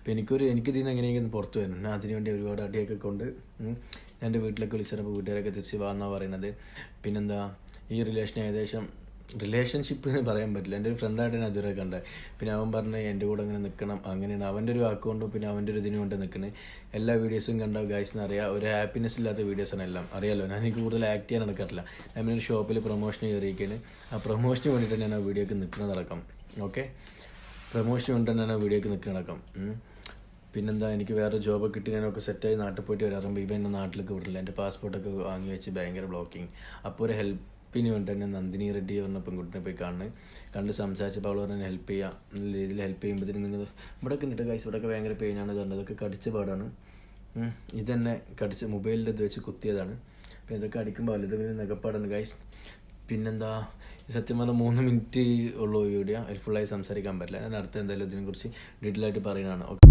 അപ്പോൾ എനിക്കിതിൽ നിന്ന് എങ്ങനെയെങ്കിലും പുറത്ത് വരണം. ഞാൻ അതിനുവേണ്ടി ഒരുപാട് അടിയൊക്കെ കൊണ്ട് എൻ്റെ വീട്ടിലൊക്കെ വിളിച്ചപ്പോൾ വീട്ടുകാരൊക്കെ തിരിച്ച് വാന്നാണ് പറയുന്നത്. പിന്നെന്താ, ഈ റിലേഷൻഷിപ്പ് എന്ന് പറയാൻ പറ്റില്ല. എൻ്റെ ഒരു ഫ്രണ്ടായിട്ട് ഞാൻ അതുവരെ കണ്ടത്. പിന്നെ അവൻ പറഞ്ഞ് എൻ്റെ കൂടെ അങ്ങനെ നിൽക്കണം, അങ്ങനെയാണ് അവൻ്റെ ഒരു വാക്കുകൊണ്ടും പിന്നെ അവൻ്റെ ഒരു ഇതിനു കൊണ്ട് നിൽക്കുന്നത്. എല്ലാ വീഡിയോസും കണ്ട ഗൈസിന് അറിയാം, ഒരു ഹാപ്പിനെസ് ഇല്ലാത്ത വീഡിയോസാണ് എല്ലാം. അറിയാമല്ലോ, ഞാൻ എനിക്ക് കൂടുതൽ ആക്ട് ചെയ്യാൻ നടക്കാറില്ല. ഞാനൊരു ഷോപ്പിൽ പ്രൊമോഷന് കയറിയിരിക്കുകയാണ്. ആ പ്രൊമോഷന് വേണ്ടിയിട്ട് ഞാൻ ആ വീഡിയോക്ക് നിൽക്കുന്നതടക്കം. ഓക്കെ, പ്രൊമോഷന് വേണ്ടിയിട്ട് ഞാൻ ആ വീഡിയോക്ക് നിൽക്കുന്നതടക്കം. പിന്നെന്താ, എനിക്ക് വേറെ ജോബൊക്കെ കിട്ടി ഞാനൊക്കെ സെറ്റായി നാട്ടിൽ പോയിട്ട് വരാറുമ്പോൾ ഇവ എൻ്റെ നാട്ടിലേക്ക് വിടില്ല. എൻ്റെ പാസ്പോർട്ടൊക്കെ വാങ്ങി വെച്ച് ഭയങ്കര ബ്ലോക്കിങ്. അപ്പോൾ ഒരു ഹെൽപ്പിന് വേണ്ടി തന്നെ നന്ദിനി റെഡ്ഡി പറഞ്ഞ പെൺകുട്ടിനെ പോയി കണ്ട് സംസാരിച്ചപ്പോൾ അവൾ പറഞ്ഞാൽ ഹെൽപ്പ് ചെയ്യാം, നല്ല രീതിയിൽ ഹെൽപ്പ് ചെയ്യുമ്പോഴത്തേനും നിങ്ങൾ ഇവിടെയൊക്കെ ഉണ്ട് ഗൈസ്, ഇവിടെയൊക്കെ ഭയങ്കര പെയിനാണ്. ഇതുണ്ട്, അതൊക്കെ കടിച്ച പാടാണ്. ഇതെന്നെ കടിച്ച് മൊബൈലിൻ്റെ ഇത് വെച്ച് കുത്തിയതാണ്. അപ്പോൾ ഇതൊക്കെ അടിക്കുമ്പോൾ ഇതൊക്കെ നെഗപ്പാടാണ് ഗൈസ്. പിന്നെന്താ, സത്യം പറഞ്ഞാൽ 3 മിനിറ്റ് ഉള്ളൂ വീഡിയോ, ഫുള്ളായി സംസാരിക്കാൻ പറ്റില്ല. ഞാൻ അടുത്ത എന്തായാലും ഇതിനെക്കുറിച്ച് ഡീറ്റെയിൽ ആയിട്ട് പറയുന്നതാണ്. ഓക്കെ.